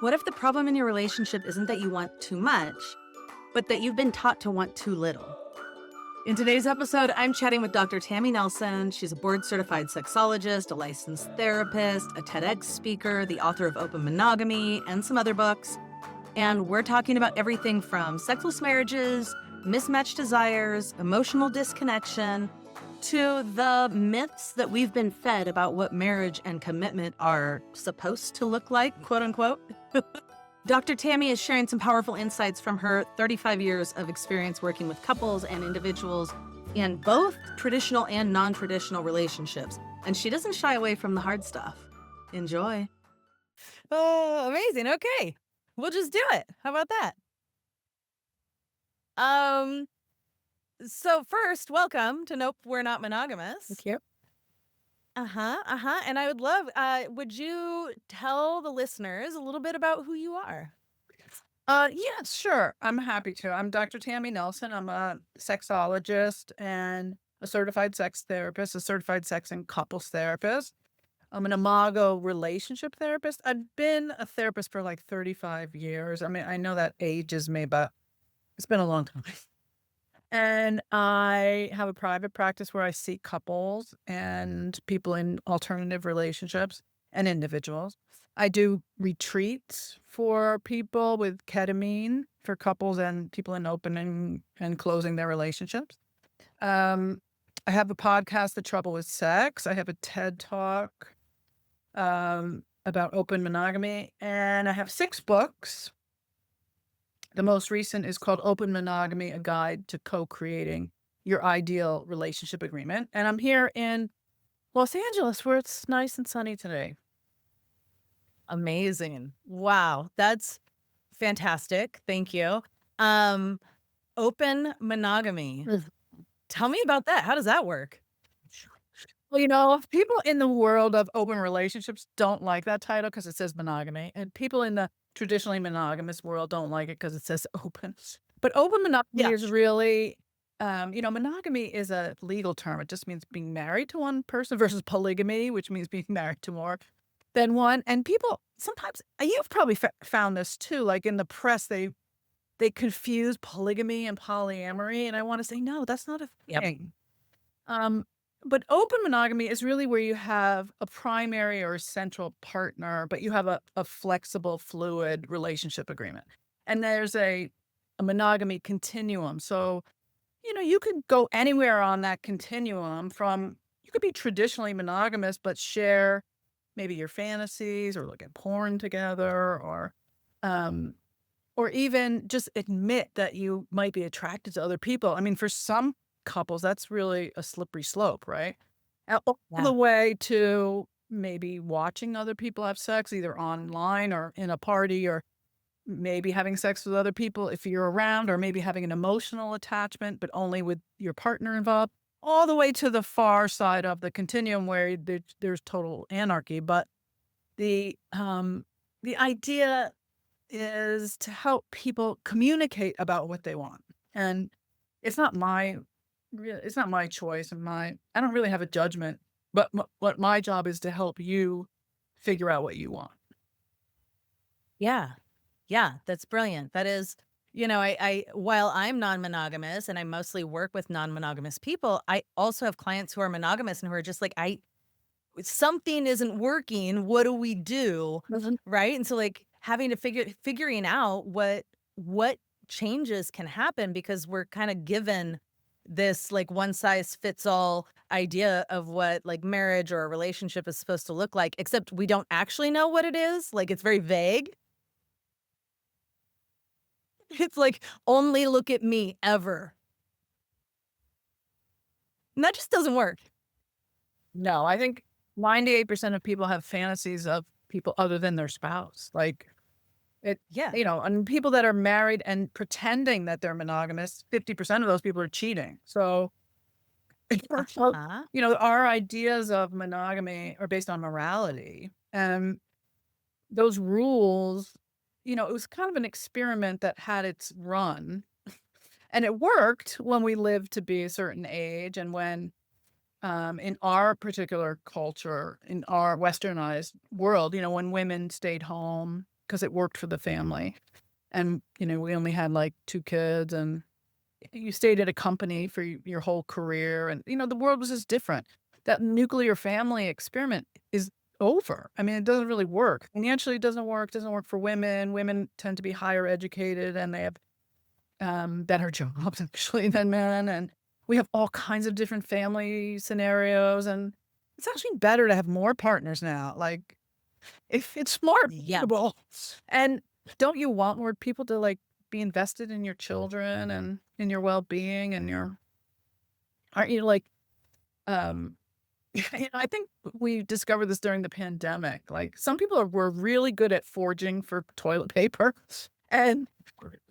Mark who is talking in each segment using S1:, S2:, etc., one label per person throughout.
S1: What if the problem in your relationship isn't that you want too much, but that you've been taught to want too little? In today's episode, I'm chatting with Dr. Tammy Nelson. She's a board-certified sexologist, a licensed therapist, a TEDx speaker, the author of Open Monogamy, and some other books. And we're talking about everything from sexless marriages, mismatched desires, emotional disconnection, to the myths that we've been fed about what marriage and commitment are supposed to look like, quote unquote. Dr. Tammy is sharing some powerful insights from her 35 years of experience working with couples and individuals in both traditional and non-traditional relationships. And she doesn't shy away from the hard stuff. Enjoy.
S2: Oh, amazing. Okay. We'll just do it. How about that? So first, welcome to Nope, We're Not Monogamous.
S1: Thank you.
S2: And I would love, would you tell the listeners a little bit about who you are?
S3: Yes, sure. I'm happy to. I'm Dr. Tammy Nelson. I'm a sexologist and a certified sex therapist, a certified sex and couples therapist. I'm an imago relationship therapist. I've been a therapist for like 35 years. I mean, I know that ages me, but it's been a long time. And I have a private practice where I see couples and people in alternative relationships and individuals. I do retreats for people with ketamine for couples and people in opening and closing their relationships. I have a podcast, The Trouble with Sex. I have a TED Talk about open monogamy, and I have 6 books. The most recent is called Open Monogamy, A Guide to Co-Creating Your Ideal Relationship Agreement. And I'm here in Los Angeles where it's nice and sunny today.
S2: Amazing. Wow. That's fantastic. Thank you. Open monogamy. Tell me about that. How does that work?
S3: Well, people in the world of open relationships don't like that title because it says monogamy. And people in the traditionally monogamous world don't like it because it says open. But open monogamy is really, monogamy is a legal term. It just means being married to one person versus polygamy, which means being married to more than one. And people sometimes, you've probably found this too, like in the press, they confuse polygamy and polyamory. And I want to say, no, that's not a thing. But open monogamy is really where you have a primary or a central partner, but you have a flexible, fluid relationship agreement. And there's a monogamy continuum. So, you could go anywhere on that continuum you could be traditionally monogamous, but share maybe your fantasies or look at porn together or even just admit that you might be attracted to other people. I mean, for some couples, that's really a slippery slope, right? All the way to maybe watching other people have sex, either online or in a party, or maybe having sex with other people if you're around, or maybe having an emotional attachment, but only with your partner involved, all the way to the far side of the continuum where there's total anarchy. But the idea is to help people communicate about what they want. And it's not my choice, and I don't really have a judgment, but what my job is to help you figure out what you want.
S2: Yeah. Yeah, that's brilliant. That is, I while I'm non-monogamous and I mostly work with non-monogamous people, I also have clients who are monogamous and who are just like, something isn't working. What do we do? Right? And so like having to figuring out what changes can happen, because we're kind of given this like one size fits all idea of what like marriage or a relationship is supposed to look like, except we don't actually know what it is. Like it's very vague. It's like, only look at me ever. And that just doesn't work.
S3: No, I think 98% of people have fantasies of people other than their spouse. Like and people that are married and pretending that they're monogamous, 50% of those people are cheating. So, our ideas of monogamy are based on morality. And those rules, it was kind of an experiment that had its run. And it worked when we lived to be a certain age, and when in our particular culture, in our westernized world, when women stayed home because it worked for the family. And, we only had like 2 kids, and you stayed at a company for your whole career, and, the world was just different. That nuclear family experiment is over. I mean, it doesn't really work. Financially, it doesn't work for women. Women tend to be higher educated, and they have better jobs actually than men. And we have all kinds of different family scenarios. And it's actually better to have more partners now. Like, if it's more
S2: Yeah.
S3: affordable. And don't you want more people to like be invested in your children and in your well-being and aren't you like, um, I think we discovered this during the pandemic. Like, some people were really good at foraging for toilet paper. And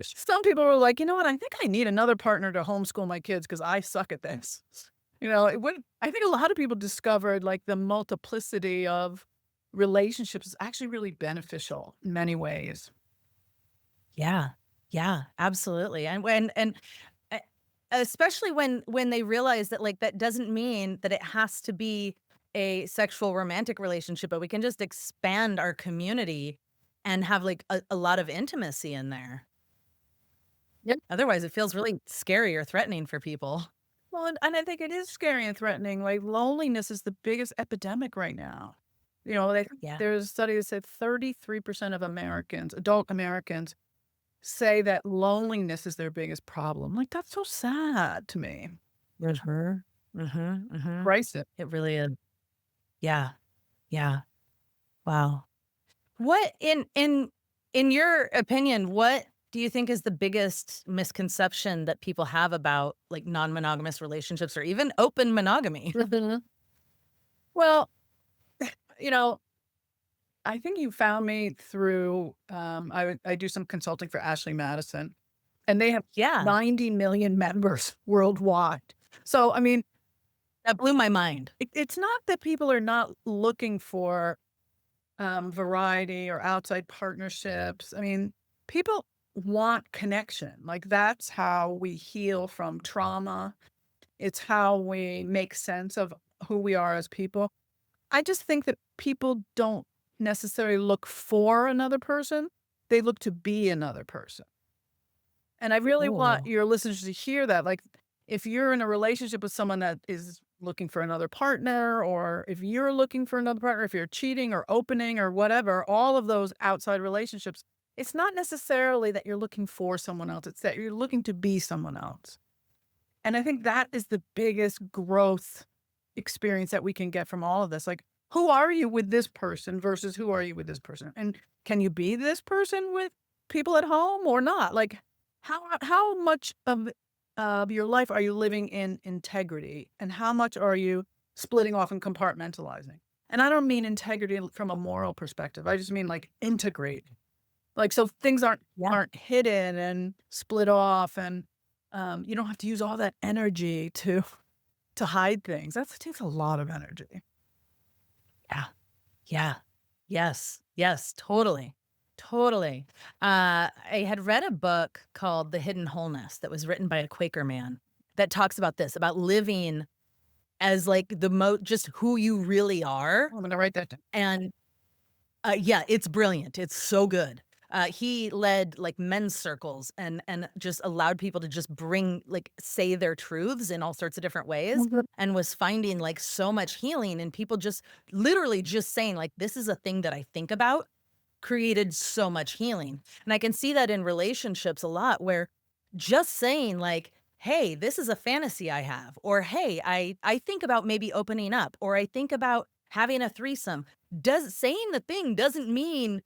S3: some people were like, you know what? I think I need another partner to homeschool my kids because I suck at this. I think a lot of people discovered like the multiplicity of relationships is actually really beneficial in many ways.
S2: Yeah. Yeah, absolutely. And e especially when they realize that, like, that doesn't mean that it has to be a sexual romantic relationship, but we can just expand our community and have, like, a lot of intimacy in there.
S3: Yep.
S2: Otherwise, it feels really scary or threatening for people.
S3: Well, and I think it is scary and threatening. Like, loneliness is the biggest epidemic right now.
S2: Yeah.
S3: There's a study that said 33% of Americans, adult Americans, say that loneliness is their biggest problem. Like, that's so sad to me.
S2: Mhm. Mhm, mhm.
S3: Embrace it.
S2: It really is. Yeah. Yeah. Wow. What in your opinion, what do you think is the biggest misconception that people have about, like, non-monogamous relationships or even open monogamy?
S3: Mhm. Well, you know, I think you found me through, I do some consulting for Ashley Madison, and they have
S2: Yeah,
S3: 90 million members worldwide. So, I mean,
S2: that blew my mind.
S3: it's not that people are not looking for variety or outside partnerships. I mean, people want connection. Like, that's how we heal from trauma. It's how we make sense of who we are as people. I just think that people don't necessarily look for another person. They look to be another person. And I really want
S2: Ooh.
S3: your listeners to hear that. Like, if you're in a relationship with someone that is looking for another partner, or if you're looking for another partner, if you're cheating or opening or whatever, all of those outside relationships, it's not necessarily that you're looking for someone else. It's that you're looking to be someone else. And I think that is the biggest growth experience that we can get from all of this. Like, who are you with this person versus who are you with this person? And can you be this person with people at home or not? Like, how much of your life are you living in integrity, and how much are you splitting off and compartmentalizing? And I don't mean integrity from a moral perspective. I just mean like integrate. Like, so things
S2: Yeah.
S3: aren't hidden and split off, and you don't have to use all that energy to hide things. That takes a lot of energy.
S2: Yeah. Yeah. Yes. Yes, totally. Totally. I had read a book called The Hidden Wholeness that was written by a Quaker man that talks about this, about living as like just who you really are.
S3: I'm gonna write that down.
S2: And yeah, it's brilliant. It's so good. He led like men's circles and just allowed people to just say their truths in all sorts of different ways,
S3: Mhm.
S2: and was finding like so much healing, and people just literally just saying like, this is a thing that I think about, created so much healing. And I can see that in relationships a lot, where just saying like, hey, this is a fantasy I have, or hey, I think about maybe opening up, or I think about having a threesome. Does saying the thing doesn't mean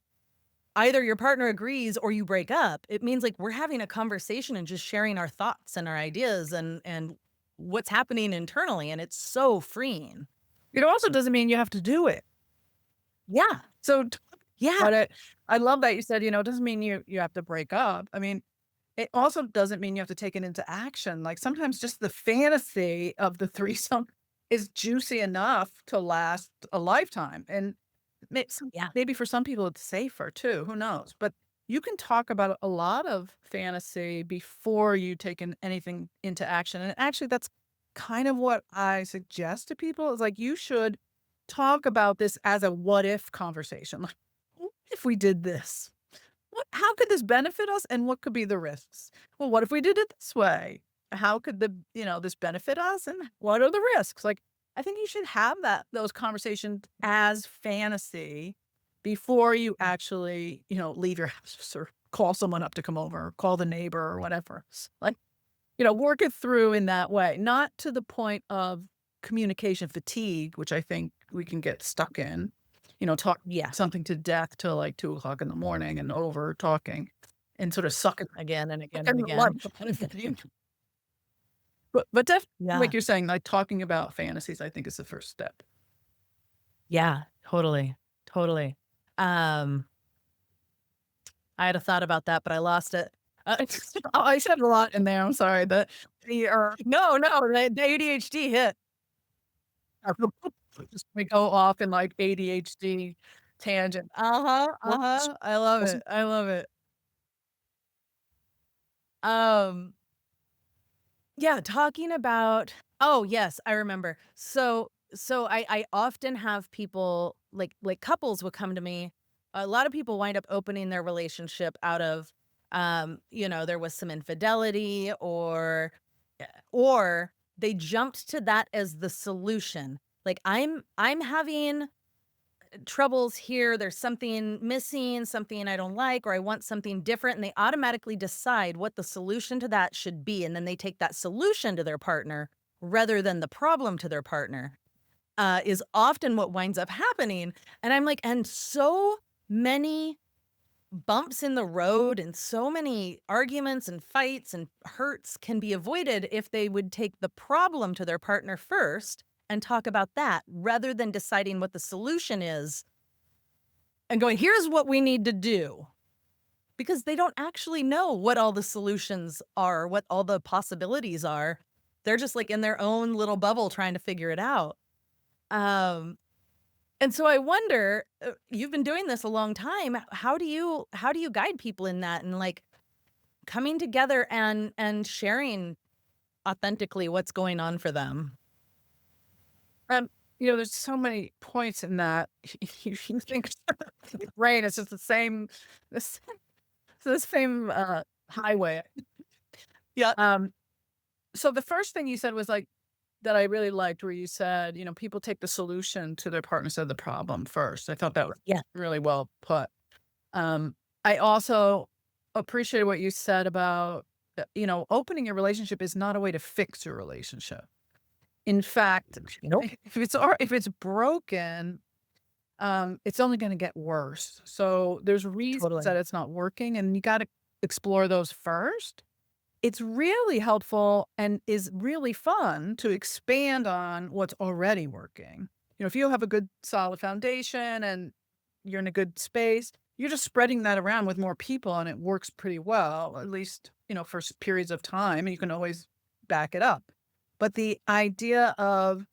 S2: either your partner agrees or you break up. It means like we're having a conversation and just sharing our thoughts and our ideas and what's happening internally, and it's so freeing.
S3: It also doesn't mean you have to do it.
S2: Yeah.
S3: So
S2: Yeah.
S3: but I love that you said, it doesn't mean you have to break up. I mean, it also doesn't mean you have to take it into action. Like, sometimes just the fantasy of the threesome is juicy enough to last a lifetime. And
S2: Yeah.
S3: maybe for some people it's safer too. Who knows? But you can talk about a lot of fantasy before you take anything into action. And actually, that's kind of what I suggest to people is like, you should talk about this as a what if conversation. Like, what if we did this? how could this benefit us and what could be the risks? Well, what if we did it this way? How could this benefit us and what are the risks? Like, I think you should have those conversations as fantasy before you actually, leave your house or call someone up to come over or call the neighbor or whatever. Like, work it through in that way, not to the point of communication fatigue, which I think we can get stuck in, talk
S2: Yeah.
S3: something to death till like 2 o'clock in the morning and over talking and sort of sucking
S2: Again and again and
S3: the
S2: again.
S3: life out of it. But definitely,
S2: Yeah.
S3: like you're saying, like talking about fantasies, I think is the first step.
S2: Yeah, totally. Totally. I had a thought about that, but I lost it.
S3: I said a lot in there. I'm sorry.
S2: No, the ADHD hit.
S3: We go off in like ADHD tangent.
S2: I love it. I love it. Yeah, talking about oh, yes, I remember. So I often have people like couples will come to me. A lot of people wind up opening their relationship out of there was some infidelity or they jumped to that as the solution. Like I'm having troubles here, there's something missing, something I don't like, or I want something different. And they automatically decide what the solution to that should be. And then they take that solution to their partner rather than the problem to their partner, is often what winds up happening. And I'm like, and so many bumps in the road and so many arguments and fights and hurts can be avoided if they would take the problem to their partner first and talk about that rather than deciding what the solution is and going, here's what we need to do. Because they don't actually know what all the solutions are, what all the possibilities are. They're just like in their own little bubble trying to figure it out. And so I wonder, you've been doing this a long time. How do you guide people in that and like coming together and sharing authentically what's going on for them?
S3: There's so many points in that. You think the brain is just this same highway.
S2: Yeah.
S3: So the first thing you said was like that I really liked, where you said, people take the solution to their partner instead of the problem first. I thought that was
S2: Yeah.
S3: really well put. I also appreciate what you said about, opening a relationship is not a way to fix your relationship. In fact,
S2: Nope.
S3: if it's broken, it's only going to get worse. So there's reasons
S2: Totally.
S3: that it's not working, and you got to explore those first. It's really helpful and is really fun to expand on what's already working. If you have a good solid foundation and you're in a good space, you're just spreading that around with more people and it works pretty well, at least, for periods of time, and you can always back it up. But the idea of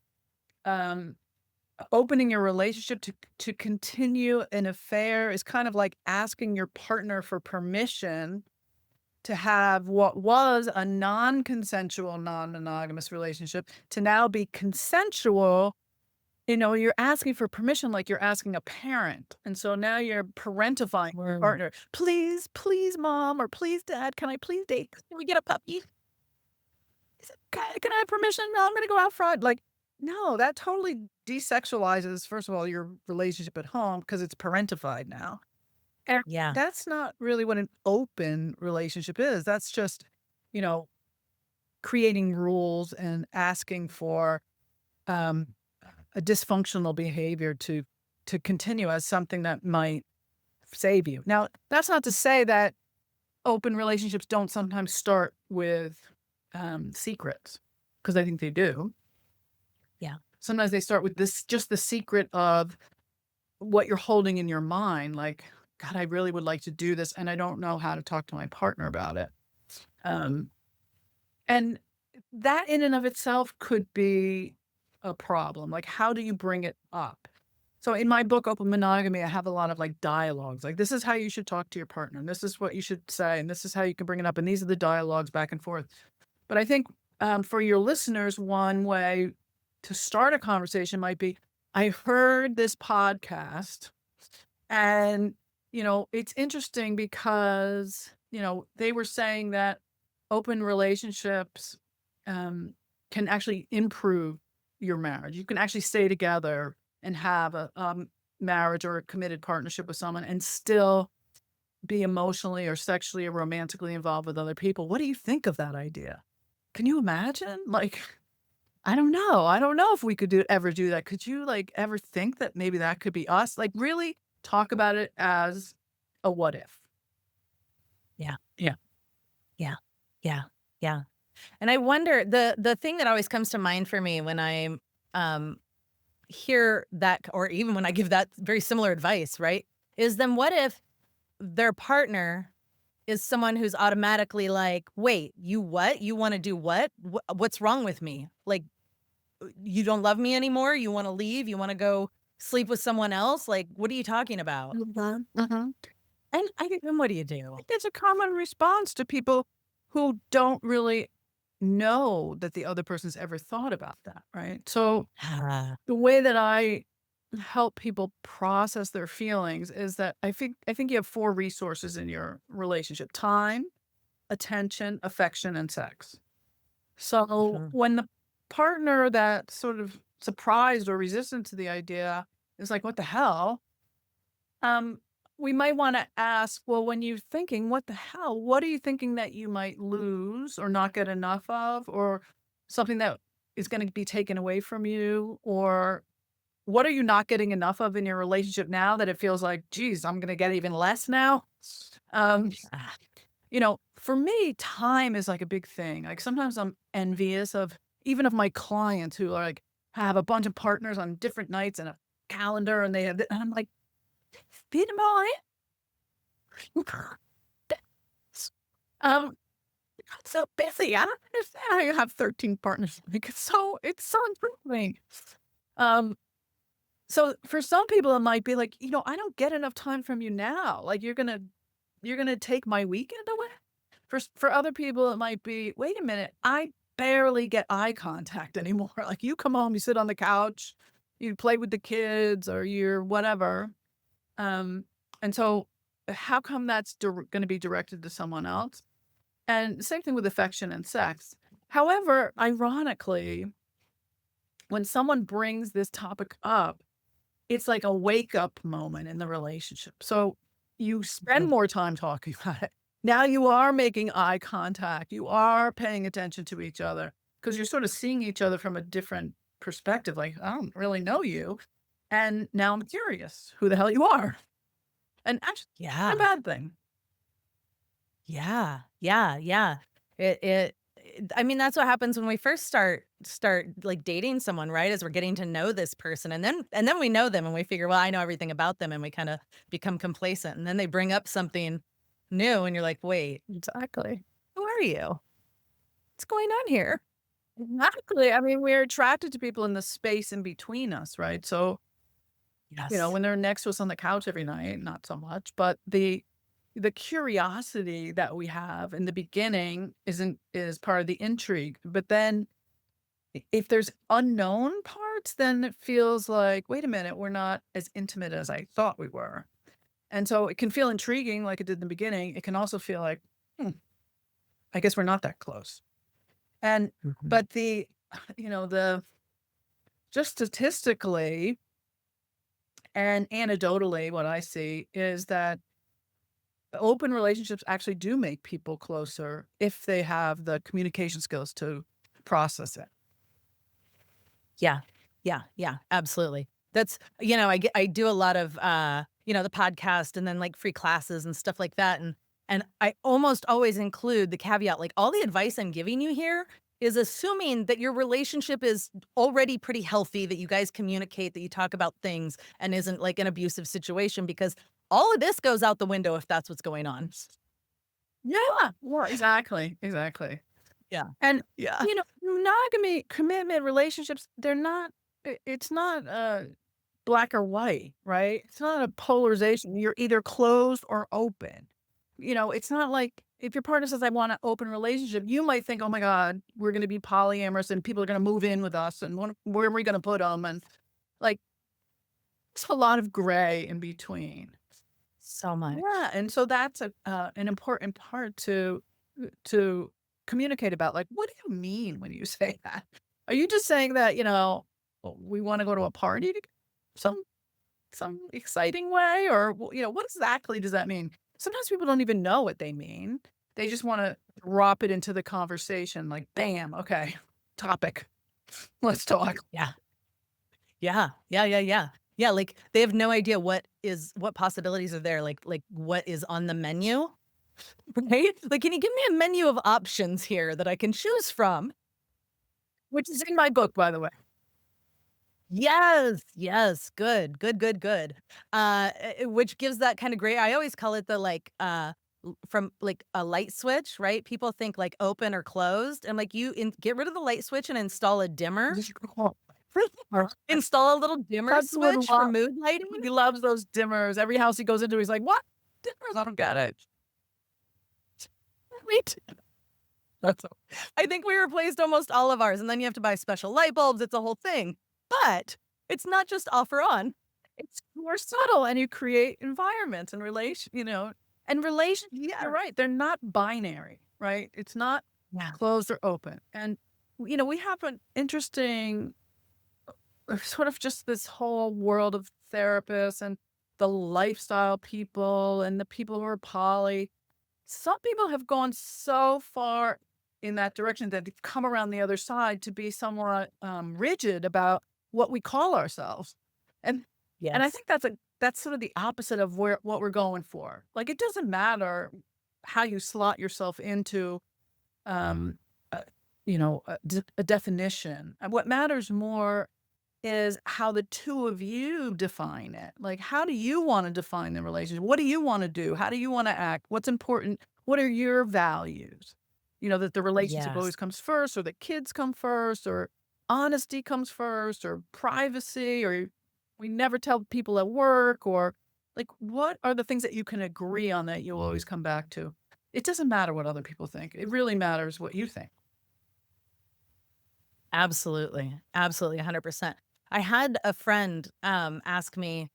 S3: opening your relationship to continue an affair is kind of like asking your partner for permission to have what was a non-consensual, non-monogamous relationship to now be consensual. You're asking for permission like you're asking a parent. And so now you're parentifying your partner. Please, please, mom, or please, dad, can I please date? Can we get a puppy? Can I have permission? No, I'm going to go out front. Like, no, that totally desexualizes, first of all, your relationship at home because it's parentified now. And
S2: Yeah.
S3: that's not really what an open relationship is. That's just, creating rules and asking for a dysfunctional behavior to continue as something that might save you. Now, that's not to say that open relationships don't sometimes start with secrets, because I think they do.
S2: Yeah.
S3: Sometimes they start with just the secret of what you're holding in your mind. Like, God, I really would like to do this, and I don't know how to talk to my partner about it. And that in and of itself could be a problem. Like, how do you bring it up? So in my book, Open Monogamy, I have a lot of like dialogues. Like, this is how you should talk to your partner, and this is what you should say, and this is how you can bring it up. And these are the dialogues back and forth. But I think for your listeners, one way to start a conversation might be, I heard this podcast and it's interesting because, they were saying that open relationships can actually improve your marriage. You can actually stay together and have a marriage or a committed partnership with someone and still be emotionally or sexually or romantically involved with other people. What do you think of that idea? Can you imagine? Like, I don't know. I don't know if we could ever do that. Could you ever think that maybe that could be us? Like really talk about it as a what if.
S2: Yeah.
S3: Yeah.
S2: Yeah. Yeah. Yeah. And I wonder, the thing that always comes to mind for me when I um hear that, or even when I give that very similar advice, right? Is then what if their partner is someone who's automatically like, "Wait, you what? You wanna do what? What's wrong with me? Like, you don't love me anymore? You wanna leave? You wanna go sleep with someone else? Like, what are you talking about?"
S3: Mhm. Mhm. And I think
S2: Then what do you do?
S3: it's a common response to people who don't really know that the other person's ever thought about that, right? So
S2: Ah,
S3: the way that I help people process their feelings is that I think you have four resources in your relationship: time, attention, affection, and sex. So
S2: mhm.
S3: when the partner that's sort of surprised or resistant to the idea is like, what the hell? Um, we might want to ask, well, when you're thinking, what the hell, what are you thinking that you might lose or not get enough of, or something that is going to be taken away from you, or what are you not getting enough of in your relationship now that it feels like, geez, I'm going to get even less now? Um,
S2: Ah,
S3: for me, time is like a big thing. Like sometimes I'm envious of even of my clients who are like have a bunch of partners on different nights and a calendar, and they have, and I'm like, feed them all in. um, got so busy. I don't understand how you have 13 partners. Like it's so improving. Um, so for some people it might be like, I don't get enough time from you now. Like you're gonna take my weekend away. For other people it might be, wait a minute, I barely get eye contact anymore. Like you come home, you sit on the couch, you play with the kids or you're whatever. Um, and so how come that's gonna be directed to someone else? And same thing with affection and sex. However, ironically, when someone brings this topic up, it's like a wake up moment in the relationship. So you spend
S2: mhm.
S3: more time talking about it. Now you are making eye contact. You are paying attention to each other because you're sort of seeing each other from a different perspective. Like, I don't really know you. And now I'm curious who the hell you are. And actually, not a
S2: Yeah.
S3: bad thing.
S2: Yeah, yeah, yeah. I mean, that's what happens when we first start like dating someone, right? As we're getting to know this person, and then we know them and we figure, well, I know everything about them, and we kind of become complacent. And then they bring up something new, and you're like, wait,
S3: Exactly.
S2: who are you? What's going on here?
S3: Exactly. I mean, we're attracted to people in the space in between us, right? So,
S2: Yes.
S3: when they're next to us on the couch every night, not so much, but the curiosity that we have in the beginning is part of the intrigue. But then if there's unknown parts, then it feels like, wait a minute, we're not as intimate as I thought we were. And so it can feel intriguing like it did in the beginning. It can also feel like, hmm, I guess we're not that close. And
S2: Mhm.
S3: but the just statistically and anecdotally, what I see is that open relationships actually do make people closer if they have the communication skills to process it.
S2: Yeah. Yeah, yeah, absolutely. That's I do a lot of the podcast and then like free classes and stuff like that, and I almost always include the caveat, like all the advice I'm giving you here is assuming that your relationship is already pretty healthy, that you guys communicate, that you talk about things and isn't like an abusive situation, because all of this goes out the window if that's what's going on.
S3: Yeah, well, exactly, exactly.
S2: Yeah.
S3: And
S2: Yeah.
S3: monogamy, commitment, relationships, they're not. It's not black or white, right? It's not a polarization. You're either closed or open. It's not like if your partner says, I want an open relationship, you might think, oh my God, we're going to be polyamorous and people are going to move in with us. And where are we going to put them? And like, it's a lot of gray in between.
S2: So much.
S3: Yeah, and so that's an important part to communicate about. Like, what do you mean when you say that? Are you just saying that, we want to go to a party to some exciting way, or what exactly does that mean? Sometimes people don't even know what they mean. They just want to drop it into the conversation, like, bam, okay, topic. Let's talk.
S2: Yeah. Yeah. Yeah. Yeah. Yeah. Yeah. Like they have no idea what possibilities are there. Like what is on the menu, right? Like, can you give me a menu of options here that I can choose from?
S3: Which is in my book, by the way.
S2: Yes, yes, good, good, good, good. Which gives that kind of gray. I always call it the like from like a light switch, right? People think like open or closed. And like get rid of the light switch and install a dimmer. Install a little dimmer
S3: Hudson would
S2: switch for
S3: love-
S2: mood lighting.
S3: He loves those dimmers. Every house he goes into, he's like, "What dimmers? I don't get it."
S2: Me too. I think we replaced almost all of ours, and then you have to buy special light bulbs. It's a whole thing. But it's not just off or on.
S3: It's more subtle, and you create environments and relationships.
S2: Yeah.
S3: You're right. They're not binary, right? It's not
S2: Yeah.
S3: closed or open. And, we have an interesting sort of just this whole world of therapists and the lifestyle people and the people who are poly. Some people have gone so far in that direction that they've come around the other side to be somewhat rigid about what we call ourselves. And
S2: Yes.
S3: I think that's sort of the opposite of what we're going for. Like, it doesn't matter how you slot yourself into, a definition. And what matters more is how the two of you define it. Like, how do you want to define the relationship? What do you want to do? How do you want to act? What's important? What are your values? That the relationship
S2: Yes.
S3: always comes first, or the kids come first, or honesty comes first, or privacy, or we never tell people at work, or like, what are the things that you can agree on that you'll always come back to? It doesn't matter what other people think. It really matters what you think.
S2: Absolutely. Absolutely. 100%. I had a friend ask me,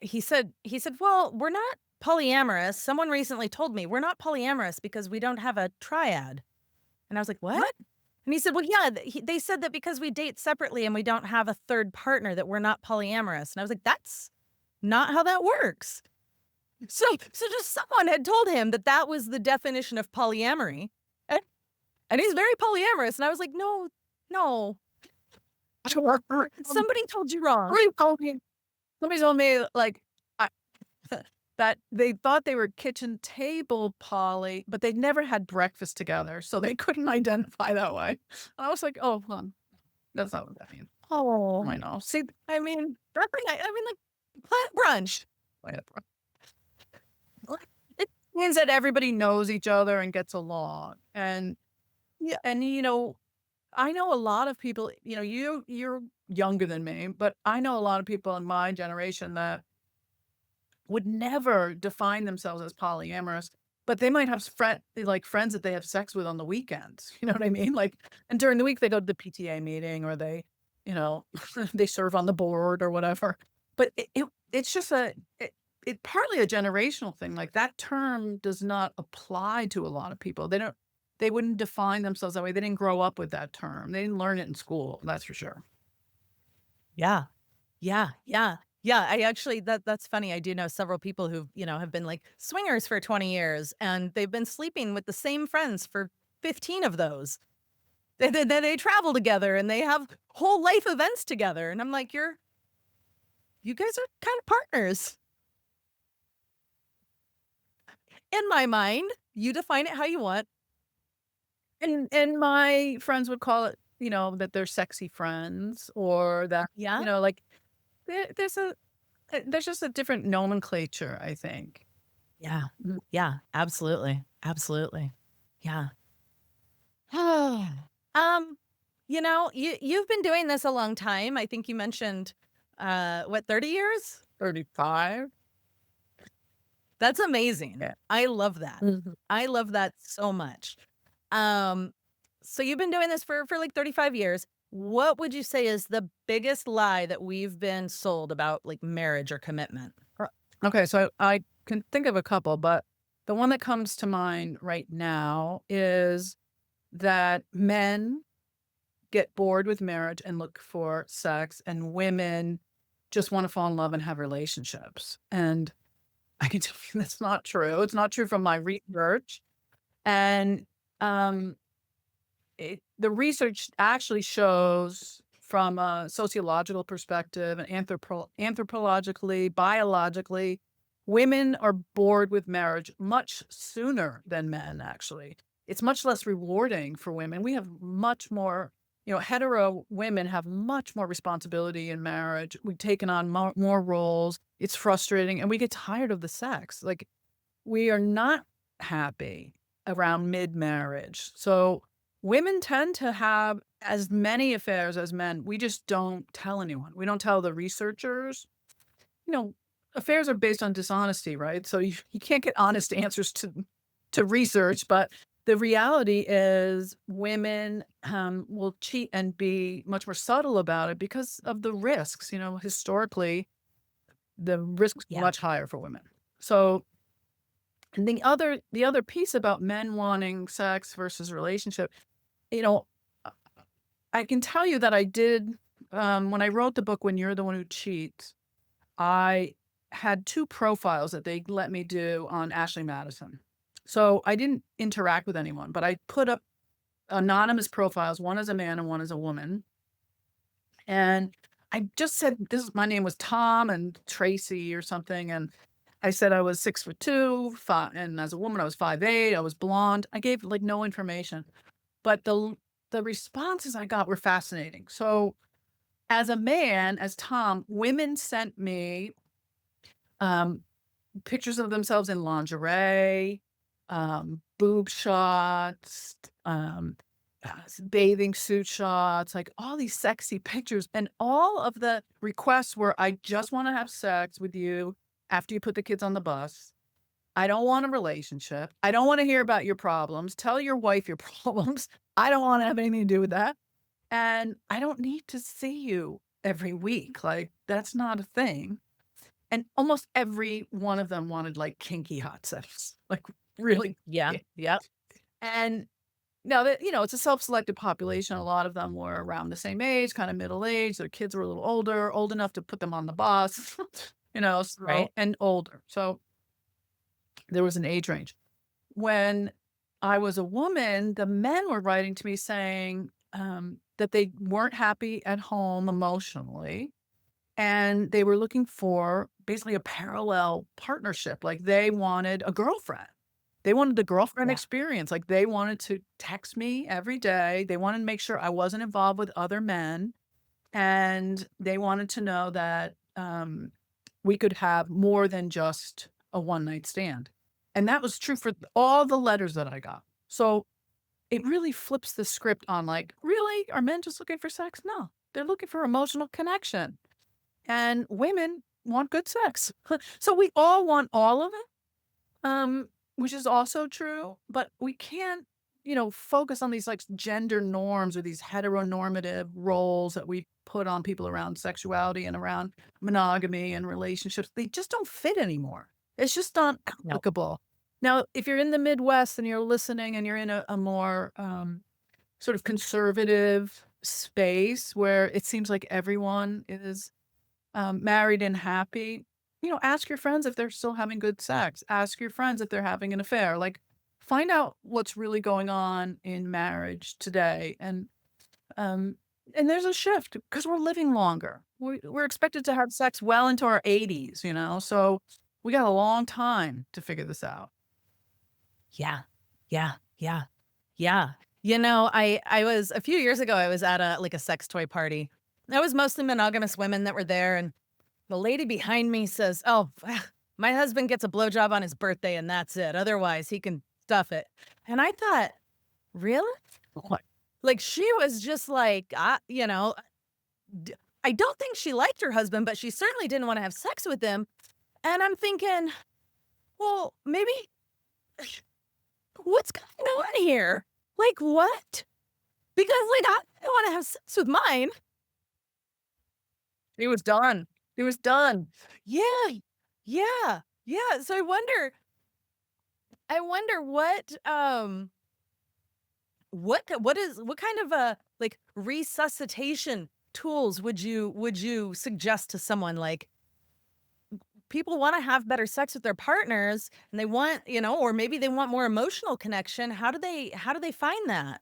S2: he said, well, we're not polyamorous. Someone recently told me we're not polyamorous because we don't have a triad. And I was like, what? And he said, well, yeah, they said that because we date separately and we don't have a third partner that we're not polyamorous. And I was like, that's not how that works. So just someone had told him that that was the definition of polyamory. And he's very polyamorous. And I was like, no. Somebody told you wrong.
S3: Somebody told me, like, that they thought they were kitchen table poly, but they'd never had breakfast together, so they couldn't identify that way. And I was like, oh, well, that's not what that means.
S2: Oh,
S3: I know. See,
S2: I mean, like brunch.
S3: it means that everybody knows each other and gets along. And
S2: Yeah.
S3: and I know a lot of people, you're younger than me, but I know a lot of people in my generation that would never define themselves as polyamorous, but they might have friends that they have sex with on the weekends. You know what I mean? Like, and during the week they go to the PTA meeting, or they, they serve on the board or whatever. But it's just it's partly a generational thing. Like, that term does not apply to a lot of people. They wouldn't define themselves that way. They didn't grow up with that term. They didn't learn it in school. That's for sure.
S2: Yeah. I actually, that's funny. I do know several people who, have been like swingers for 20 years and they've been sleeping with the same friends for 15 of those. They travel together and they have whole life events together. And I'm like, you guys are kind of partners. In my mind, you define it how you want.
S3: And my friends would call it, that they're sexy friends, or that,
S2: Yeah.
S3: like, there's just a different nomenclature, I think.
S2: Yeah. Yeah. Absolutely. Absolutely. Yeah. You've been doing this a long time. I think you mentioned, 30 years?
S3: 35.
S2: That's amazing.
S3: Yeah.
S2: I love that. I love that so much. So you've been doing this for like 35 years. What would you say is the biggest lie that we've been sold about like marriage or commitment?
S3: Okay, so I can think of a couple, but the one that comes to mind right now is that men get bored with marriage and look for sex, and women just want to fall in love and have relationships. And I can tell you that's not true. It's not true from my research. And um, the research actually shows from a sociological perspective and anthropologically, biologically, women are bored with marriage much sooner than men, actually. It's much less rewarding for women. We have much more, hetero women have much more responsibility in marriage. We've taken on more roles. It's frustrating and we get tired of the sex. Like, we are not happy around mid-marriage. So women tend to have as many affairs as men. We just don't tell anyone. We don't tell the researchers. Affairs are based on dishonesty, right? So you can't get honest answers to research, but the reality is women will cheat and be much more subtle about it because of the risks. Historically, the risks are
S2: Yeah.
S3: much higher for women. So, and the other piece about men wanting sex versus relationship, you know, I can tell you that I did when I wrote the book When You're the One Who Cheats, I had 2 profiles that they let me do on Ashley Madison. So I didn't interact with anyone, but I put up anonymous profiles, one as a man and one as a woman. And I just said my name was Tom and Tracy or something. And I said I was 6'2", and as a woman I was 5'8", I was blonde. I gave like no information. But the responses I got were fascinating. So as a man, as Tom, women sent me pictures of themselves in lingerie, boob shots, bathing suit shots, like all these sexy pictures. And all of the requests were, I just want to have sex with you after you put the kids on the bus. I don't want a relationship. I don't want to hear about your problems. Tell your wife your problems. I don't want to have anything to do with that. And I don't need to see you every week. Like, that's not a thing. And almost every one of them wanted like kinky hot sex, like really.
S2: Yeah. Yep.
S3: And now that, it's a self-selected population, a lot of them were around the same age, kind of middle age. Their kids were a little older, old enough to put them on the bus, so,
S2: Right.
S3: and older. So there was an age range. When I was a woman, the men were writing to me saying that they weren't happy at home emotionally. And they were looking for basically a parallel partnership. Like, they wanted a girlfriend. They wanted the girlfriend
S2: Yeah.
S3: experience. Like, they wanted to text me every day. They wanted to make sure I wasn't involved with other men. And they wanted to know that we could have more than just a one-night stand. And that was true for all the letters that I got. So it really flips the script on, like, really? Are men just looking for sex? No, they're looking for emotional connection. And women want good sex. So we all want all of it, which is also true, but we can't, focus on these like gender norms or these heteronormative roles that we put on people around sexuality and around monogamy and relationships. They just don't fit anymore. It's just not
S2: No.
S3: applicable. Now, if you're in the Midwest and you're listening and you're in a more sort of conservative space where it seems like everyone is married and happy, ask your friends if they're still having good sex. Ask your friends if they're having an affair. Like, find out what's really going on in marriage today. And there's a shift because we're living longer. We're expected to have sex well into our 80s, so we got a long time to figure this out.
S2: Yeah. Yeah. Yeah. Yeah. I was a few years ago, I was at a sex toy party. That was mostly monogamous women that were there. And the lady behind me says, "Oh, my husband gets a blowjob on his birthday and that's it. Otherwise he can stuff it." And I thought, really?
S3: What?
S2: Like, she was just like, I don't think she liked her husband, but she certainly didn't want to have sex with him. And I'm thinking, well, maybe what's going on here? Like, what? Because I want to have sex with mine.
S3: It was done. It was done.
S2: Yeah. Yeah. Yeah, so I wonder what kind of like resuscitation tools would you suggest to someone? Like, people want to have better sex with their partners and they want, or maybe they want more emotional connection. How do they find that?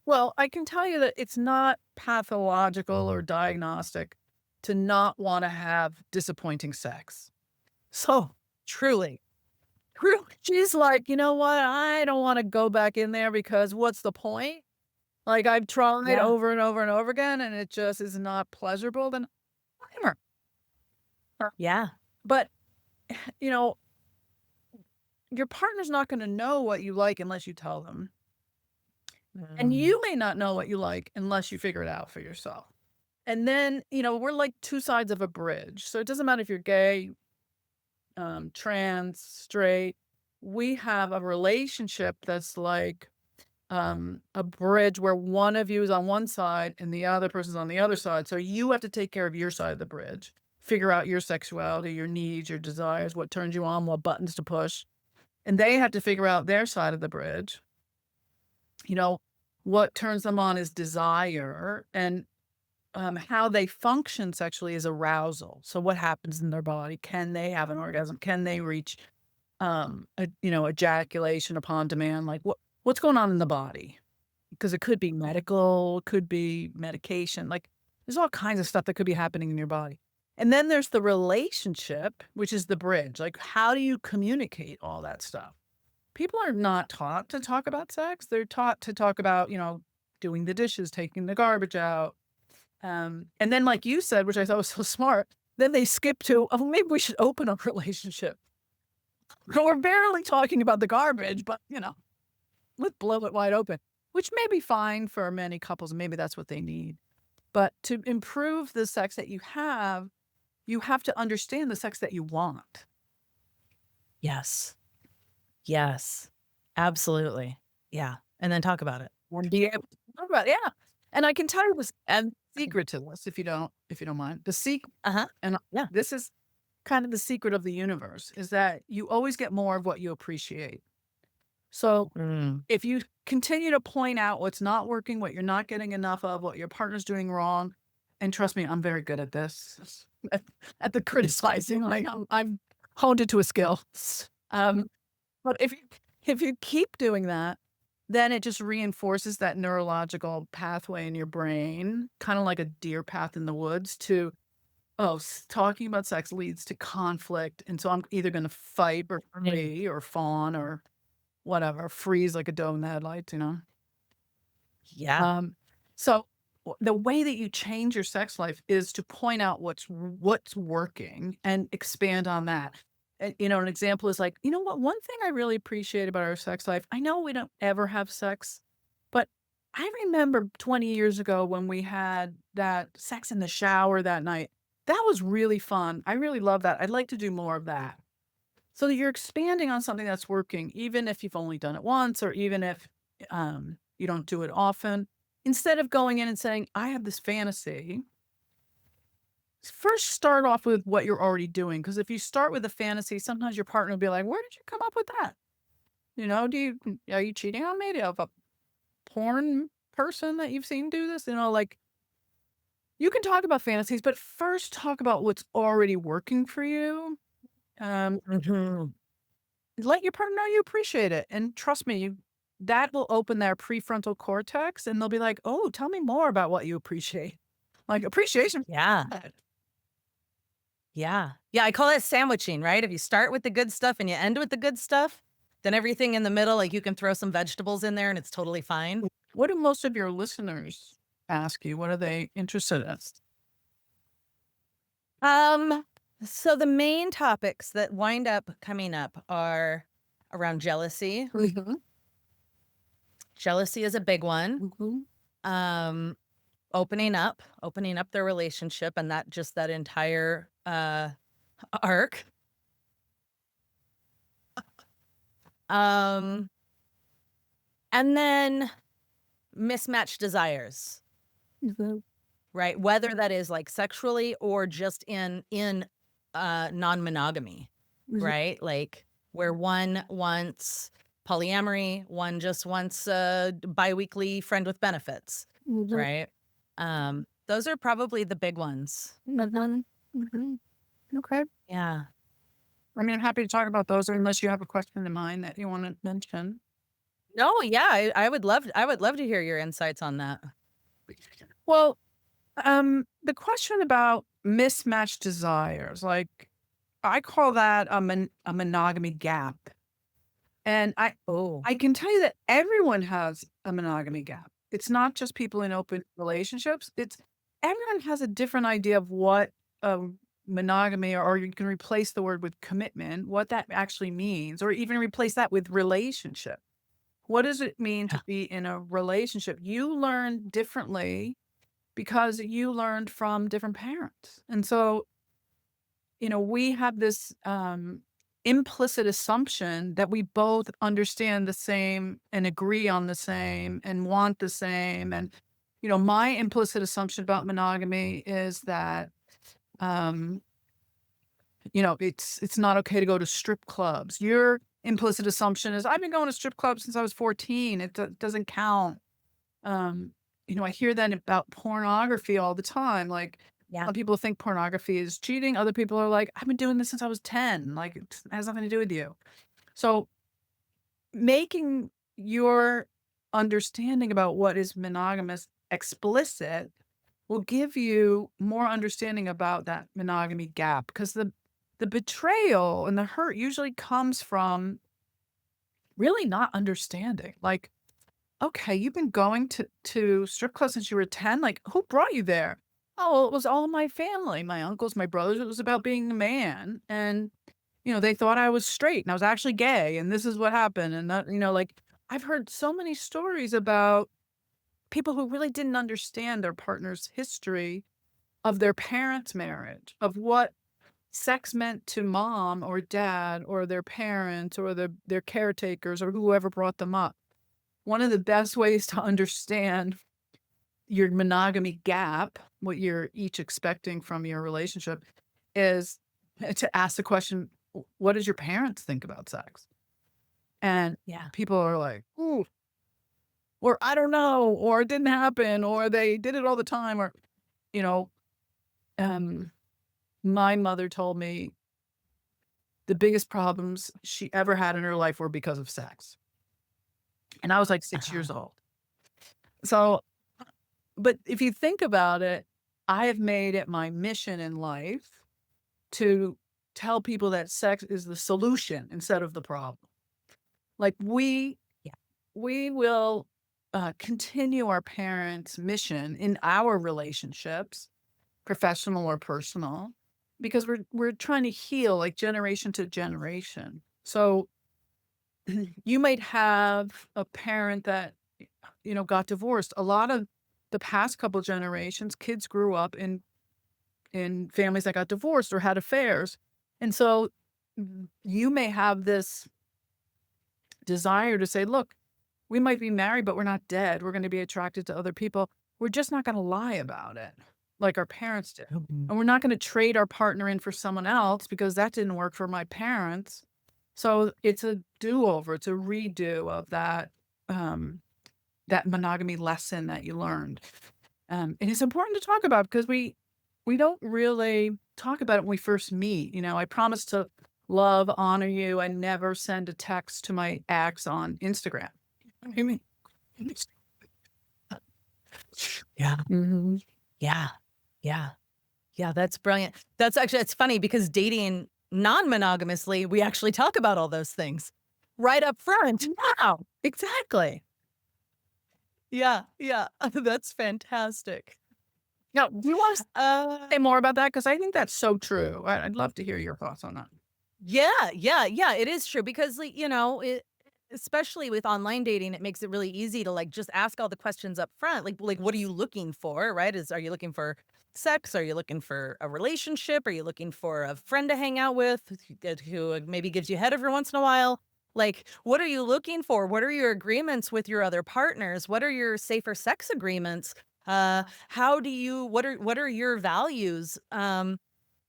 S3: Well, I can tell you that it's not pathological or diagnostic to not want to have disappointing sex. So
S2: Truly.
S3: she's like, you know what? I don't want to go back in there because what's the point? Like I've tried
S2: Yeah.
S3: over and over and over again and it just is not pleasurable. Then blame her.
S2: Yeah.
S3: But, you know, your partner's not going to know what you like unless you tell them. And
S2: Mm.
S3: you may not know what you like unless you figure it out for yourself. And then, we're like two sides of a bridge. So it doesn't matter if you're gay, trans, straight. We have a relationship that's like a bridge where one of you is on one side and the other person's on the other side. So you have to take care of your side of the bridge, figure out your sexuality, your needs, your desires, what turns you on, what buttons to push. And they have to figure out their side of the bridge. What turns them on is desire, and how they function sexually is arousal. So what happens in their body? Can they have an orgasm? Can they reach, ejaculation upon demand? Like what's going on in the body? Because it could be medical, it could be medication. Like there's all kinds of stuff that could be happening in your body. And then there's the relationship, which is the bridge. Like how do you communicate all that stuff? People are not taught to talk about sex. They're taught to talk about, doing the dishes, taking the garbage out. And then, like you said, which I thought was so smart, then they skip to, oh, maybe we should open a relationship. So we're barely talking about the garbage, but, let's blow it wide open, which may be fine for many couples. Maybe that's what they need. But to improve the sex that you have to understand the sex that you want.
S2: Yes. Yes. Absolutely. Yeah. And then talk about it.
S3: Or be able to talk about it. Yeah. And I can tell you this and secret to this, if you don't mind. The secret,
S2: Uh-huh.
S3: and
S2: Yeah.
S3: this is kind of the secret of the universe, is that you always get more of what you appreciate. So
S2: Mm.
S3: if you continue to point out what's not working, what you're not getting enough of, what your partner's doing wrong, and trust me, I'm very good at this, at the criticizing. Like I've honed it to a skill. But if you keep doing that, then it just reinforces that neurological pathway in your brain, kind of like a deer path in the woods to, talking about sex leads to conflict. And so I'm either going to fight or flee or fawn or whatever, freeze like a doe in the headlights,
S2: Yeah.
S3: So the way that you change your sex life is to point out what's working and expand on that. An example is like, one thing I really appreciate about our sex life, I know we don't ever have sex, but I remember 20 years ago when we had that sex in the shower that night. That was really fun. I really love that. I'd like to do more of that. So you're expanding on something that's working, even if you've only done it once, or even if you don't do it often. Instead of going in and saying, I have this fantasy, first start off with what you're already doing. Because if you start with a fantasy, sometimes your partner will be like, where did you come up with that? Are you cheating on me? Do you have a porn person that you've seen do this? Like you can talk about fantasies, but first talk about what's already working for you.
S2: Mhm.
S3: Let your partner know you appreciate it. And trust me, that will open their prefrontal cortex and they'll be like, oh, tell me more about what you appreciate. Like appreciation.
S2: Yeah. Yeah. Yeah. I call that sandwiching, right? If you start with the good stuff and you end with the good stuff, then everything in the middle, like you can throw some vegetables in there and it's totally fine.
S3: What do most of your listeners ask you? What are they interested in?
S2: So the main topics that wind up coming up are around jealousy.
S3: Mm-hmm.
S2: Jealousy is a big one.
S3: Mm-hmm.
S2: Opening up their relationship and that entire arc. And then mismatched desires,
S3: Mm-hmm.
S2: right? Whether that is like sexually or just in non-monogamy. right? Like where one wants polyamory, one just wants a biweekly friend with benefits,
S3: Mhm.
S2: right? Those are probably the big ones.
S3: Mhm. Mhm. Okay.
S2: Yeah.
S3: I mean, I'm happy to talk about those unless you have a question in mind that you want to mention.
S2: No, yeah, I would love to hear your insights on that.
S3: Well, the question about mismatched desires, like I call that a monogamy gap. And
S2: Oh.
S3: I can tell you that everyone has a monogamy gap. It's not just people in open relationships. It's everyone has a different idea of what monogamy, or you can replace the word with commitment, what that actually means, or even replace that with relationship. What does it mean to
S2: Yeah.
S3: be in a relationship? You learn differently because you learned from different parents. And so, we have this implicit assumption that we both understand the same and agree on the same and want the same. And, my implicit assumption about monogamy is that, um, it's not okay to go to strip clubs. Your implicit assumption is I've been going to strip clubs since I was 14. It doesn't count. Um, I hear that about pornography all the time. Like,
S2: Yeah.
S3: some people think pornography is cheating. Other people are like, I've been doing this since I was 10. Like, it has nothing to do with you. So, making your understanding about what is monogamous explicit will give you more understanding about that monogamy gap, because the betrayal and the hurt usually comes from really not understanding. Like, okay, you've been going to strip clubs since you were 10? Like, who brought you there? Oh, well, it was all my family, my uncles, my brothers. It was about being a man, and, they thought I was straight, and I was actually gay, and this is what happened, and that like, I've heard so many stories about people who really didn't understand their partner's history of their parents' marriage, of what sex meant to mom or dad or their parents or their caretakers or whoever brought them up. One of the best ways to understand your monogamy gap, what you're each expecting from your relationship, is to ask the question, what does your parents think about sex? And
S2: Yeah.
S3: people are like, ooh, or I don't know, or it didn't happen, or they did it all the time, or, you know, um, my mother told me the biggest problems she ever had in her life were because of sex. And I was like 6 years
S2: Uh-huh.
S3: old. So, but if you think about it, I have made it my mission in life to tell people that sex is the solution instead of the problem. Like,
S2: Yeah.
S3: we will continue our parents' mission in our relationships, professional or personal, because we're trying to heal, like, generation to generation. So you might have a parent that got divorced. A lot of the past couple generations, kids grew up in families that got divorced or had affairs. And so you may have this desire to say, look, we might be married, but we're not dead. We're going to be attracted to other people. We're just not going to lie about it like our parents did.
S2: Mhm.
S3: And we're not going to trade our partner in for someone else because that didn't work for my parents. So it's a do-over. It's a redo of that monogamy lesson that you learned. And it's important to talk about because we don't really talk about it when we first meet. I promise to love, honor you, and never send a text to my ex on Instagram. I mean,
S2: Yeah.
S3: mhm.
S2: Yeah. Yeah. Yeah, that's brilliant. That's actually it's funny because dating non-monogamously, we actually talk about all those things right up front.
S3: Wow, exactly.
S2: Yeah, yeah. That's fantastic.
S3: Now, do you want to
S2: Uh,
S3: say more about that? Because I think that's so true. I'd love to hear your thoughts on that.
S2: yeah, it is true because, like, especially with online dating, it makes it really easy to, like, just ask all the questions up front. Like, what are you looking for, right? Are you looking for sex? Are you looking for a relationship? Are you looking for a friend to hang out with who maybe gives you head every once in a while? Like, what are you looking for? What are your agreements with your other partners? What are your safer sex agreements? How do you what are your values?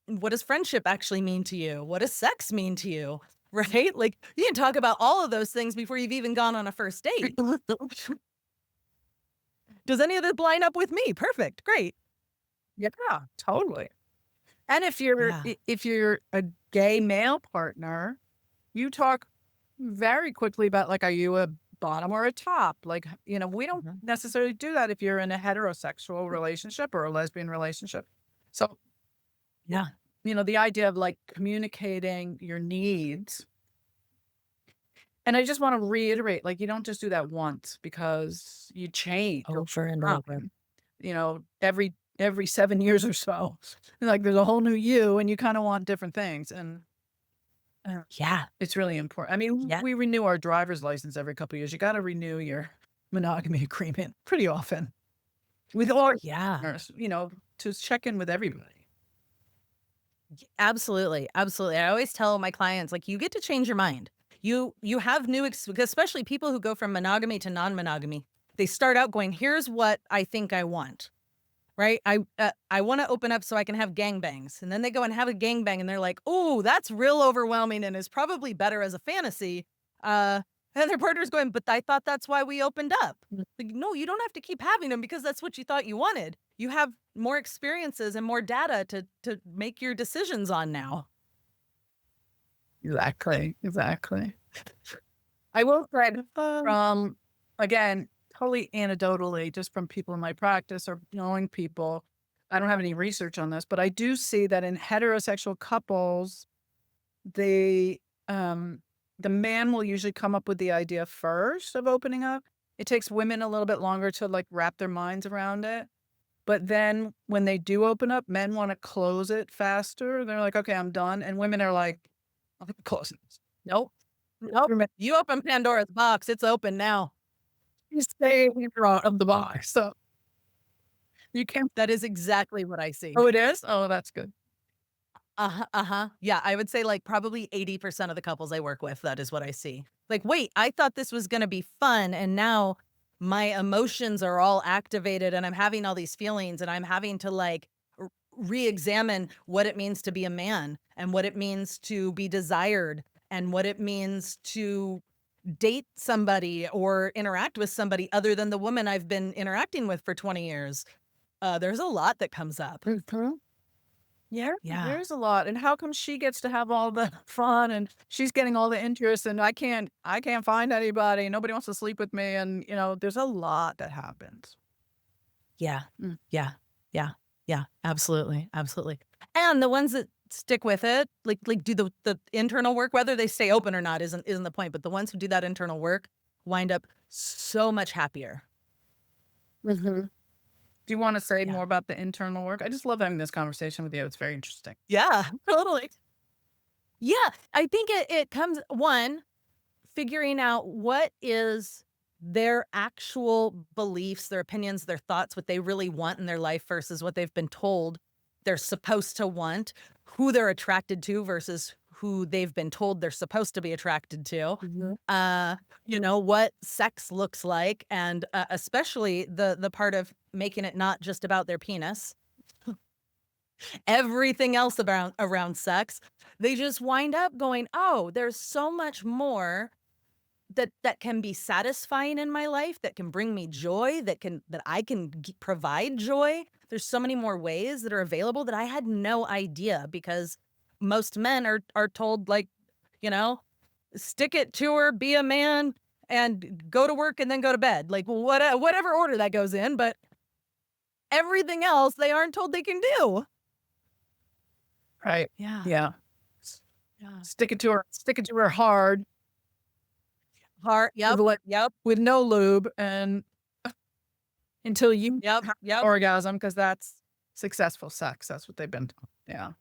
S2: what does friendship actually mean to you? What does sex mean to you? Right? Like you can talk about all of those things before you've even gone on a first date. Does any of this line up with me? Perfect. Great.
S3: Yeah, totally. And if you're
S2: Yeah.
S3: if you're a gay male partner, you talk very quickly about like, are you a bottom or a top? Like, we don't
S2: Mhm.
S3: necessarily do that if you're in a heterosexual relationship or a lesbian relationship. So,
S2: Yeah.
S3: the idea of like communicating your needs. And I just want to reiterate, like, you don't just do that once because you change over
S2: Over and over.
S3: time. Every 7 years or so, like there's a whole new you, and you kind of want different things, and
S2: Yeah.
S3: it's really important. I mean,
S2: Yeah.
S3: we renew our driver's license every couple of years. You got to renew your monogamy agreement pretty often with all
S2: Yeah.
S3: partners, to check in with everybody.
S2: Absolutely. Absolutely. I always tell my clients, like, you get to change your mind. You have new, because especially people who go from monogamy to non-monogamy, they start out going, here's what I think I want. Right? I want to open up so I can have gangbangs. And then they go and have a gangbang and they're like, oh, that's real overwhelming and is probably better as a fantasy. And their partner's going, but I thought that's why we opened up. Like, no, you don't have to keep having them because that's what you thought you wanted. You have more experiences and more data to make your decisions on now.
S3: Exactly. I will say from, again, totally anecdotally, just from people in my practice or knowing people, I don't have any research on this, but I do see that in heterosexual couples, the man will usually come up with the idea first of opening up. It takes women a little bit longer to like wrap their minds around it. But then when they do open up, men want to close it faster. They're like, okay, I'm done. And women are like, I'm closing this.
S2: Nope. Nope. You open Pandora's box. It's open now.
S3: You stay out of the box. So you can't.
S2: That is exactly what I see.
S3: Oh, it is? Oh, that's good.
S2: Uh-huh, uh-huh. Yeah, I would say like probably 80% of the couples I work with, that is what I see. Like, wait, I thought this was gonna be fun, and now my emotions are all activated and I'm having all these feelings and I'm having to like re-examine what it means to be a man and what it means to be desired and what it means to date somebody or interact with somebody other than the woman I've been interacting with for 20 years. There's a lot that comes up.
S3: Yeah,
S2: Yeah.
S3: there's a lot. And how come she gets to have all the fun and she's getting all the interest and I can't find anybody. Nobody wants to sleep with me. And, there's a lot that happens.
S2: Yeah.
S3: Mm.
S2: Yeah. Yeah. Yeah. Absolutely. Absolutely. And the ones that stick with it, like do the internal work, whether they stay open or not isn't the point. But the ones who do that internal work wind up so much happier.
S3: Do you want to say
S2: Yeah.
S3: more about the internal work? I just love having this conversation with you. It's very interesting.
S2: Yeah, totally. Yeah. I think it comes, one, figuring out what is their actual beliefs, their opinions, their thoughts, what they really want in their life versus what they've been told they're supposed to want, who they're attracted to versus who they've been told they're supposed to be attracted to. What sex looks like, and especially the part of making it not just about their penis. Everything else around sex, they just wind up going, oh, there's so much more that can be satisfying in my life, that can bring me joy, that I can provide joy. There's so many more ways that are available that I had no idea, because most men are told, like, stick it to her, be a man, and go to work and then go to bed. Like, whatever order that goes in, but everything else they aren't told they can do.
S3: Right.
S2: Yeah.
S3: Yeah.
S2: Yeah.
S3: Stick it to her hard.
S2: Heart. Yep. Yep.
S3: With no lube and until you
S2: Yep.
S3: have
S2: Yep.
S3: orgasm, because that's successful sex. That's what they've been told. Yeah.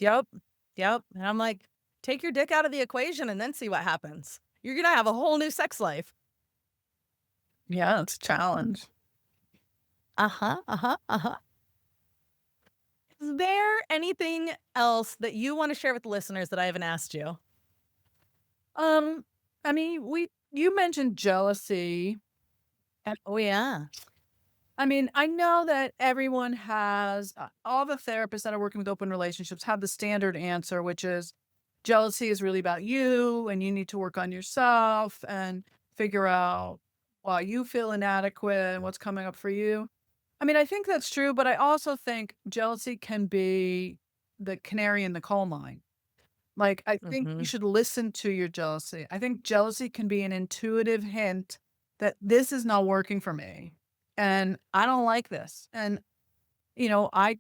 S2: Yep. Yep. And I'm like, take your dick out of the equation and then see what happens. You're going to have a whole new sex life.
S3: Yeah, it's a challenge.
S2: Uh-huh. Uh-huh. Uh-huh. Is there anything else that you want to share with the listeners that I haven't asked you?
S3: I mean, you mentioned jealousy.
S2: Oh, yeah.
S3: I mean, I know that everyone has, all the therapists that are working with open relationships have the standard answer, which is jealousy is really about you and you need to work on yourself and figure out why you feel inadequate and what's coming up for you. I mean, I think that's true, but I also think jealousy can be the canary in the coal mine. Like, I think you
S2: Mhm.
S3: should listen to your jealousy. I think jealousy can be an intuitive hint that this is not working for me and I don't like this. And, you know, I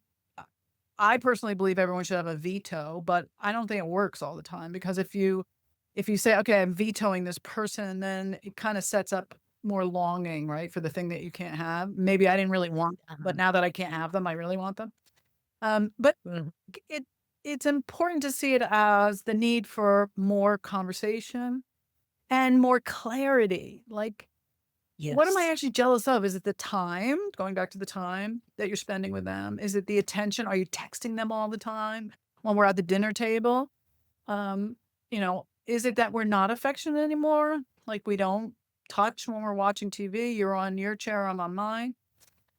S3: personally believe everyone should have a veto, but I don't think it works all the time because if you say, okay, I'm vetoing this person, then it kind of sets up more longing, right, for the thing that you can't have. Maybe I didn't really want, but
S2: Uh-huh.
S3: now that I can't have them, I really want them. But
S2: Mhm.
S3: it it's important to see it as the need for more conversation and more clarity. Like, what am I
S2: Yes.
S3: actually jealous of? Is it the time, going back to the time that you're spending with them? Is it the attention? Are you texting them all the time when we're at the dinner table? Um, is it that we're not affectionate anymore? Like we don't touch when we're watching TV? You're on your chair, I'm on mine.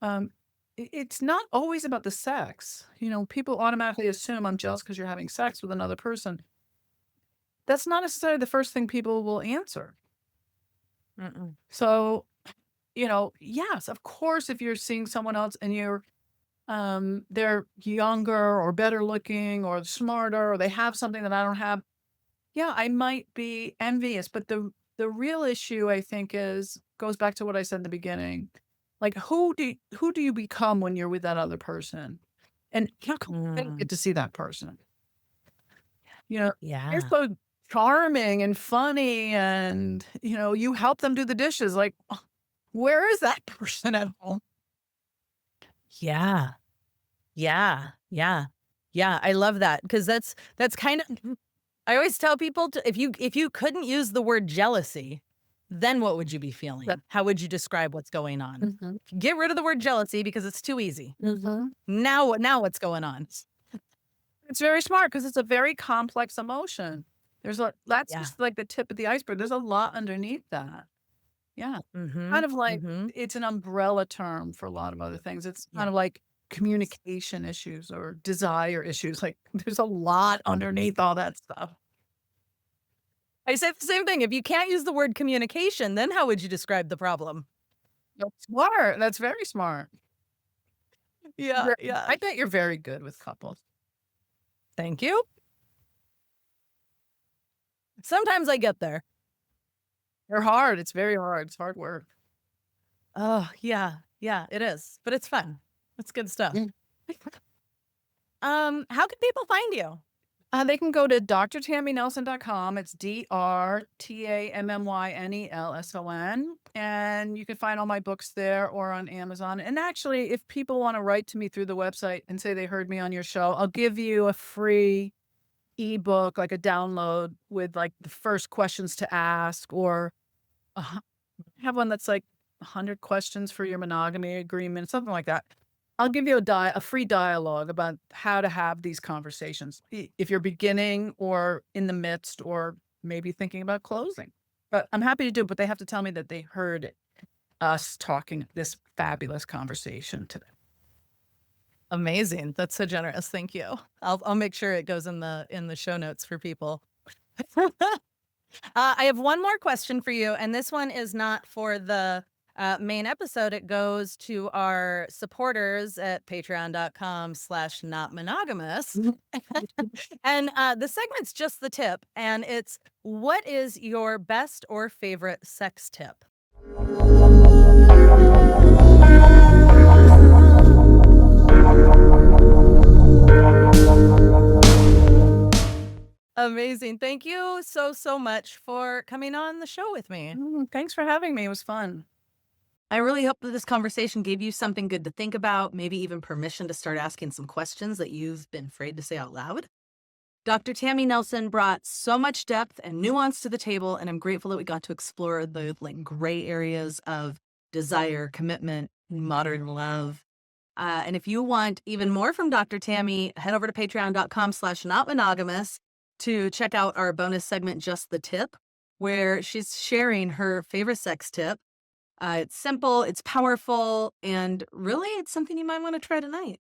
S3: Um, it's not always about the sex. People automatically assume I'm jealous because you're having sex with another person. That's not necessarily the first thing people will answer.
S2: Mm-mm.
S3: So, yes, of course, if you're seeing someone else and they're younger or better looking or smarter or they have something that I don't have, yeah, I might be envious. But the real issue I think goes back to what I said in the beginning. Like who do you become when you're with that other person? And how come I don't
S2: Mm.
S3: get to see that person? You know, they're
S2: Yeah.
S3: so charming and funny and you help them do the dishes. Like, where is that person at home?
S2: Yeah. Yeah. Yeah. Yeah. I love that because that's kind of I always tell people to, if you couldn't use the word jealousy, then what would you be
S3: That
S2: feeling? How would you describe what's going on?
S3: Mhm,
S2: Get rid of the word jealousy because it's too easy.
S3: mhm.
S2: Now what's going on?
S3: It's very smart because it's a very complex emotion. That's
S2: Yeah.
S3: just like the tip of the iceberg. There's a lot underneath that. Yeah. Kind
S2: Mhm.
S3: of like
S2: Mhm.
S3: it's an umbrella term for a lot of other things. It's kind
S2: Yeah.
S3: of like communication issues or desire issues. Like there's a lot underneath all that stuff.
S2: I say the same thing. If you can't use the word communication, then how would you describe the problem?
S3: That's smart. That's very smart.
S2: Yeah, yeah.
S3: I bet you're very good with couples.
S2: Thank you. Sometimes I get there.
S3: They're hard. It's very hard. It's hard work.
S2: Oh, yeah. Yeah, it is. But it's fun. It's good stuff.
S3: Mm.
S2: How can people find you?
S3: They can go to drtammynelson.com. It's DrTammynelson. And you can find all my books there or on Amazon. And actually, if people want to write to me through the website and say they heard me on your show, I'll give you a free ebook, like a download with like the first questions to ask, or a hu- have one that's like 100 questions for your monogamy agreement, something like that. I'll give you a free dialogue about how to have these conversations if you're beginning or in the midst or maybe thinking about closing. But I'm happy to do it, but they have to tell me that they heard us talking this fabulous conversation today.
S2: Amazing. That's so generous. Thank you. I'll make sure it goes in the show notes for people. I have one more question for you, and this one is not for the main episode. It goes to our supporters at patreon.com/notmonogamous. And the segment's just the tip, and it's what is your best or favorite sex tip? Amazing. Thank you so much for coming on the show with me.
S3: Thanks for having me. It was fun.
S1: I really hope that this conversation gave you something good to think about, maybe even permission to start asking some questions that you've been afraid to say out loud. Dr. Tammy Nelson brought so much depth and nuance to the table, and I'm grateful that we got to explore the gray areas of desire, commitment, modern love. And if you want even more from Dr. Tammy, head over to patreon.com/notmonogamous to check out our bonus segment, Just the Tip, where she's sharing her favorite sex tip. It's simple, it's powerful, and really it's something you might want to try tonight.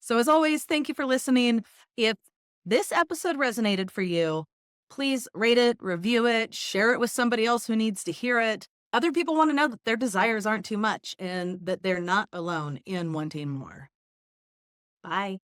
S1: So, as always, thank you for listening. If this episode resonated for you, please rate it, review it, share it with somebody else who needs to hear it. Other people want to know that their desires aren't too much and that they're not alone in wanting more. Bye.